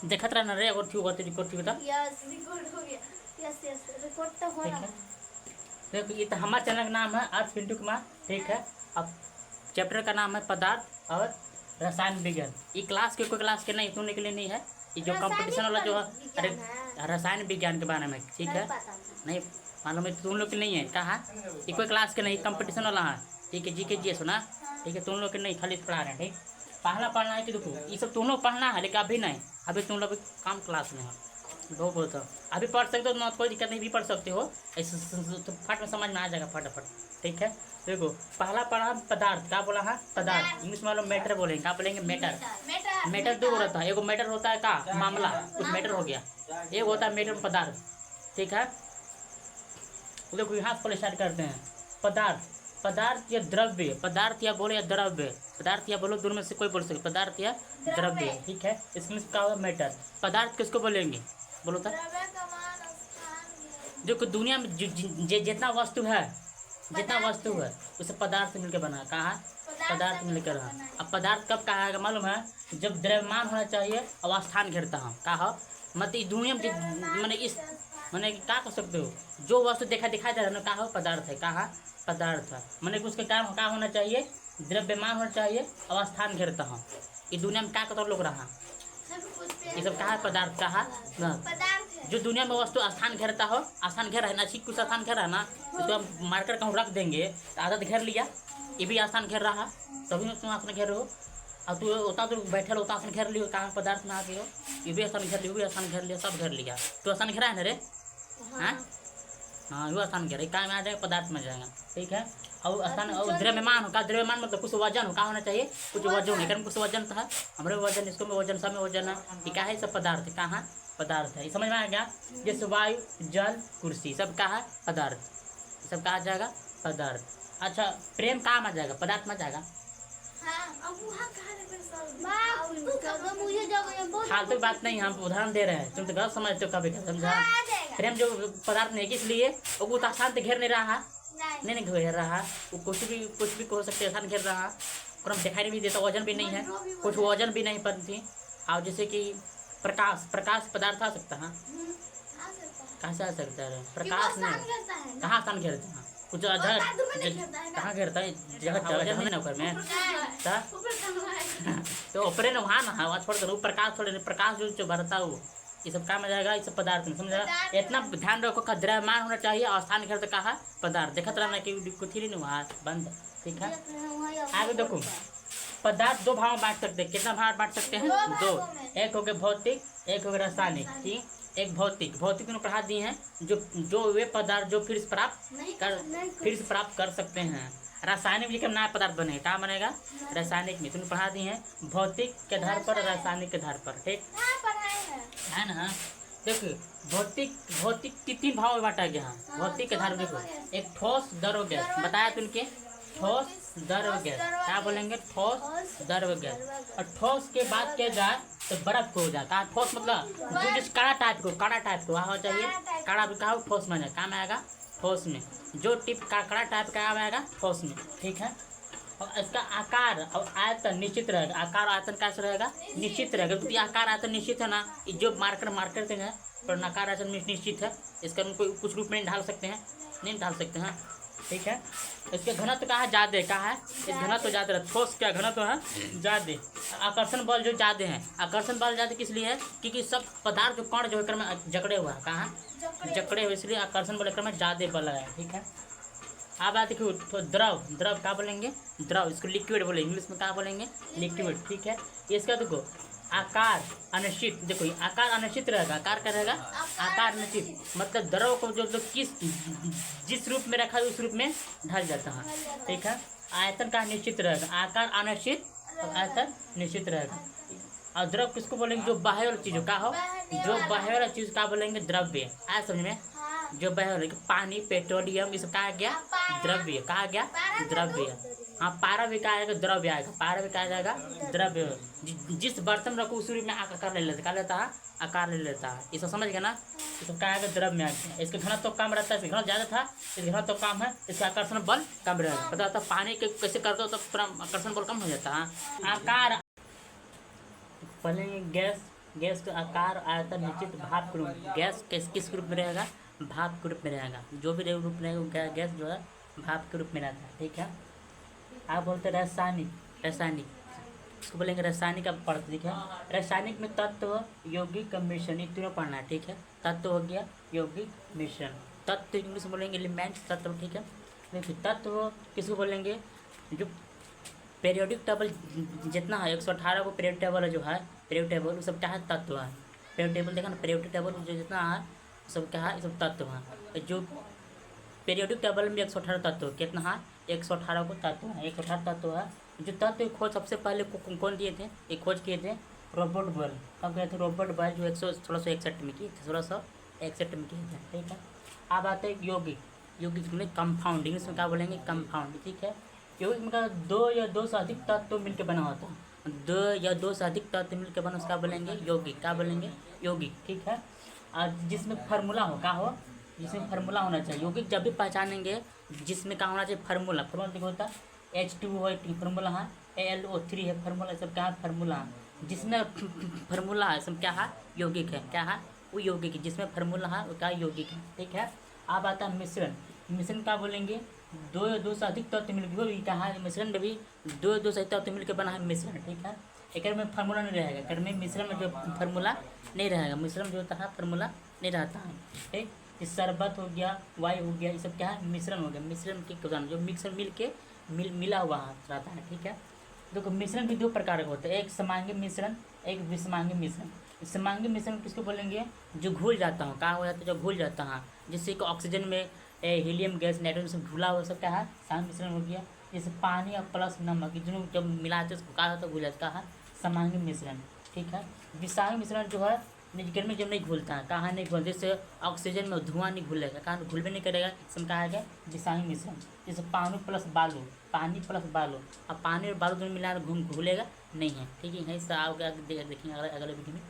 देखत रहना रे और ठीक होती रिकॉर्ड ठीक होता। यस रिकॉर्ड हो गया। यस यस रिकॉर्ड तो हो रहा है। देखो ये तो हमारे चैनल का नाम है अर्थ पिंटू कुमार, ठीक है। अब चैप्टर का नाम है पदार्थ और रसायन विज्ञान। ये क्लास के कोई क्लास के नहीं, तुमने के लिए नहीं है। ये जो कंपटीशन वाला जो है, अरे रसायन विज्ञान के बारे में, ठीक है। नहीं मालूम है तुम लोग के नहीं है, कहा ये कोई क्लास के नहीं, कंपटीशन वाला है, ठीक है। जीके जी सुना, ठीक है। तुम लोग के नहीं, खाली पढ़ा रहे हैं, ठीक। पहला पढ़ना है कि देखो ये सब तुम लोग पढ़ना है, लेकिन अभी नहीं, अभी तुम लोग काम क्लास में हो। दो बहुत अभी पढ़ सकते हो, कोई दिक्कत नहीं, भी पढ़ सकते हो ऐसे तो फट में समझ में आ जाएगा फटाफट, ठीक है। देखो पहला पढ़ा पदार्थ, क्या बोला है पदार्थ, इंग्लिश में वालों मैटर बोलेंगे, क्या बोलेंगे मैटर। मैटर दो रहता है, एगो मैटर होता है का मामला, कुछ मैटर हो गया, एक होता है मैटर पदार्थ, ठीक है। देखो यहाँ पर स्टार्ट करते हैं। पदार्थ, पदार्थ या द्रव्य, पदार्थ या बोलो या द्रव्य, पदार्थ या बोलो दोनों में से कोई बोल सकते, पदार्थ या द्रव्य, ठीक है। इसमें क्या होगा मैटर। पदार्थ किसको बोलेंगे, बोलो तो। जो दुनिया में जितना वस्तु है, जितना वस्तु है उसे पदार्थ से मिलकर बना, कहा पदार्थ मिलकर रहा। अब पदार्थ कब कहा है मालूम है, जब द्रव्यमान होना चाहिए अवस्थान घेरता हूँ, कहा मतलब दुनिया में मैंने इस मैंने क्या कर सकते हो, जो वस्तु दिखाई दे रहा है ना, कहा पदार्थ है, कहा पदार्थ है। मैंने उसके काम क्या होना चाहिए, द्रव्यमान होना चाहिए अवस्थान घेरता हूँ। ये दुनिया में क्या करता लोग रहा, ये सब कहा पदार्थ, कहा जो दुनिया में वस्तु स्थान घेरता हो, स्थान घेर है ना, ठीक कुछ स्थान घेर है ना, इसको हम मार्कर कहूँ रख देंगे तो आदत घेर लिया, ये भी स्थान घेर रहा, तभी तुम आसन घेर हो। अब तू होता तो बैठे होता आसन घेर लियो, कहाँ पदार्थ में आ गए हो, ये भी स्थान घेर लिया, भी स्थान घेर लिया, सब घेर लिया। तो स्थान घेरा है ना रे, हाँ हाँ वो स्थान घेर, कहाँ में आ जाएगा पदार्थ में जाएगा, ठीक है। और स्थान और द्रव्यमान होगा, द्रव्यमान मतलब कुछ वजन हो, क्या होना चाहिए कुछ वजन है, कुछ वजन था हमारे वजन, इसको में वजन, सब में वजन है, ये क्या है सब पदार्थ, कहाँ पदार्थ है। समझ में आ गया, जैसे वायु जल कुर्सी सब कहा है पदार्थ, सब कहा जाएगा पदार्थ। अच्छा प्रेम कहाँ में जाएगा, पदार्थ में जाएगा। फालतू बात नहीं, हम उदाहरण दे रहे हैं, तुम तो गलत समझते हो कभी, समझा। प्रेम जो पदार्थ नहीं, इसलिए वो तो आसान घेर नहीं रहा, नहीं घेर रहा, वो कुछ भी हो सकते आसान घेर रहा, और हम दिखाई नहीं देता, वजन भी नहीं है, कुछ वजन भी नहीं पड़ती। और जैसे कि प्रकाश, प्रकाश पदार्थ आ सकता है, कहाँ से आ सकता है प्रकाश नहीं, कहाँ स्थान घेरता है कुछ कहाँ घेरता है, जगह में ना ऊपर में तो ऊपर ना वहाँ ना वहाँ छोड़ कर प्रकाश छोड़, प्रकाश जो भरता हो, ये सब काम में जाएगा, ये सब पदार्थ में, समझा। इतना ध्यान रखो का द्रव्यमान होना चाहिए और स्थान घेरता कहा पदार्थ, देखते रहना कि कुछ ही नहीं वहाँ बंद, ठीक है। आगे देखो पदार्थ दो भाव में बांट सकते हैं, कितना भाग बांट सकते हैं, दो, एक हो गया भौतिक, एक हो गया रासायनिक, ठीक। एक भौतिक, भौतिक में पढ़ा दिए हैं जो वे पदार्थ जो फिर से प्राप्त कर सकते हैं। रासायनिक भी नया पदार्थ बनेगा, क्या बनेगा रासायनिक में, तुमने पढ़ा दिए हैं भौतिक के आधार पर, रासायनिक के आधार पर, ठीक है ना। देखो भौतिक तीन भाव में बांटा गया है, भौतिक के आधार देखो, एक ठोस द्रव गैस बताया तुमके, ठोस द्रव गैस, क्या बोलेंगे ठोस द्रव गैस। और ठोस के बाद क्या जाए तो बर्फ को हो जाता है, ठोस मतलब जो जिस काड़ा टाइप को वहाँ हो चाहिए, काड़ा भी कहा ठोस में जाए, काम आएगा ठोस में, जो टिप का काड़ा टाइप का आएगा ठोस में, ठीक है। और इसका आकार और आयतन निश्चित रहेगा, आकार आयतन कैसे रहेगा निश्चित रहेगा, क्योंकि आकार आयतन निश्चित है ना, जो मार्कर हैं पर आकार आयतन निश्चित है, इसका कोई कुछ रूप में नहीं ढाल सकते हैं, नहीं ढाल सकते हैं, ठीक है। इसके घनत्व कहा है ज्यादा, कहा है इस घनत्व ज्यादा, ठोस क्या घनत्व है ज्यादा। आकर्षण बल जो ज्यादा है, आकर्षण बल ज्यादा किस लिए है, क्योंकि सब पदार्थ जो कण जो एक में जकड़े हुआ है, कहाँ जकड़े हुए, इसलिए आकर्षण बल एक में ज्यादा बल है, ठीक है। अब बात देखिए तो द्रव, द्रव क्या बोलेंगे द्रव, इसको लिक्विड बोलेंगे, इंग्लिश में क्या बोलेंगे लिक्विड, ठीक है। इसका देखो आकार अनिश्चित, देखो आकार अनिश्चित रहेगा, आकार क्या रहेगा आकार अनिश्चित, मतलब द्रव को जो जिस रूप में रखा है उस रूप में ढल जाता है, ठीक है। आयतन का निश्चित रहेगा, आकार अनिश्चित और आयतन निश्चित रहेगा। और द्रव किसको बोलेंगे, जो बाहर वाली चीज का हो, जो बाहर वाली चीज का बोलेंगे द्रव्य, आया समझ में, जो बाहर पानी पेट्रोलियम, इस कहा गया द्रव्य, कहा गया द्रव्य। हाँ पारा भी कहा जाएगा द्रव्य आएगा, पारा भी कहा जाएगा द्रव्य, जिस बर्तन रखो उस रूप में आकार ले लेता, आकार ले लेता है, इसको समझ गया ना, इसको कहा जाएगा द्रव्य में आ गया। इसके घनत्व तो कम रहता है, इसका घनत्व ज्यादा था, इस घनत्व तो कम है, इसका आकर्षण बल कम रहेगा, पता होता पानी के कैसे करते हो तो पूरा आकर्षण बल कम हो जाता है। आकार पहले गैस गैस का आकार आयतन निश्चित भाप के रूप। गैस किस रूप में रहेगा? भाप के रूप में रहेगा। जो भी रूप में रहेगा वो गैस जो है भाप के रूप में रहता है। ठीक है। आप बोलते हैं रासायनिक इसको बोलेंगे रासायनिक। आप पढ़ते ठीक है। रासायनिक में तत्व, यौगिक, मिश्रण, ये तीनों पढ़ना है। ठीक है। तत्व हो गया, यौगिक, मिश्रण। तत्व इंग्लिश में बोलेंगे एलिमेंट, तत्व। ठीक है। देखिए तत्व किसको बोलेंगे? जो पीरियोडिक टेबल जितना है 118 को पीरियोडिक टेबल है जो है पीरियोडिक टेबल वो सब क्या है? तत्व है। पीरियोडिक टेबल देखा ना, पीरियोडिक टेबल जो जितना है वो सब क्या है? ये सब तत्व है। जो पीरियोडिक टेबल में 118 तत्व कितना है? 118 को तत्व है, 118 तत्व है। जो तत्व की खोज सबसे पहले कौन दिए थे? ये खोज किए थे रॉबर्ट बॉयल। कब गए थे? रॉबर्ट बॉयल जो 1661 में किए थे, 1661 में किए थे। ठीक है। अब आते हैं यौगिक में कंपाउंडिंग, इसमें क्या बोलेंगे? कंपाउंड। ठीक है। यौगिक में क्या? दो या दो से अधिक तत्व मिलकर बना होता है। दो या दो से अधिक तत्व मिलकर बना उसका बोलेंगे यौगिक। क्या बोलेंगे? यौगिक। ठीक है। और जिसमें फार्मूला हो, क्या हो? जिसमें फार्मूला होना चाहिए। यौगिक जब भी पहचानेंगे जिसमें क्या होना चाहिए? फार्मूला देखो होता है H2O है फार्मूला है, AlO3 है फार्मूला, सब क्या है? फार्मूला है। जिसमें फार्मूला है सब क्या है? यौगिक है। क्या है? वो यौगिक है। जिसमें फार्मूला है वो क्या? यौगिक है। ठीक है। अब आता है मिश्रण क्या बोलेंगे? दो या दो से अधिक तत्व मिलकर भी क्या है? मिश्रण में भी दो या दो से अधिक तत्व मिलकर बना है मिश्रण। ठीक है। एक में फार्मूला नहीं रहेगा, एक में मिश्रण में जो फार्मूला नहीं रहेगा, मिश्रण जो होता है फार्मूला नहीं रहता है। ठीक। इस शरबत हो गया, वायु हो गया, ये सब क्या है? मिश्रण हो गया। मिश्रण के उदाहरण जो मिक्सर मिला हुआ रहता है। ठीक है। देखो मिश्रण भी दो प्रकार के होते हैं, एक समांगी मिश्रण, एक विषमांगी मिश्रण। समांगी मिश्रण किसको बोलेंगे? जो घुल जाता हो, कहाँ हो जाता है? जो घुल जाता है, जिससे कि ऑक्सीजन में हीलियम गैस नाइट्रोजन सब घुला हुआ सब क्या है? समांगी मिश्रण हो गया। जैसे पानी और प्लस नमक दोनों जब मिलाते उसको कहा जाता है? घुल जाता है, समांगी मिश्रण। ठीक है। विषांगी मिश्रण जो है निजगन में जब नहीं घुलता है, कहाँ नहीं घुलता? जैसे ऑक्सीजन में धुआं नहीं घुलेगा, कहाँ घुल भी नहीं करेगा, इसमें कहा गया विषांगी मिश्रण। जैसे पानी प्लस बालू अब पानी और बालू दोनों मिला घुलेगा नहीं है। ठीक है। यहीं से आओगे देखेंगे अगले वीडियो में।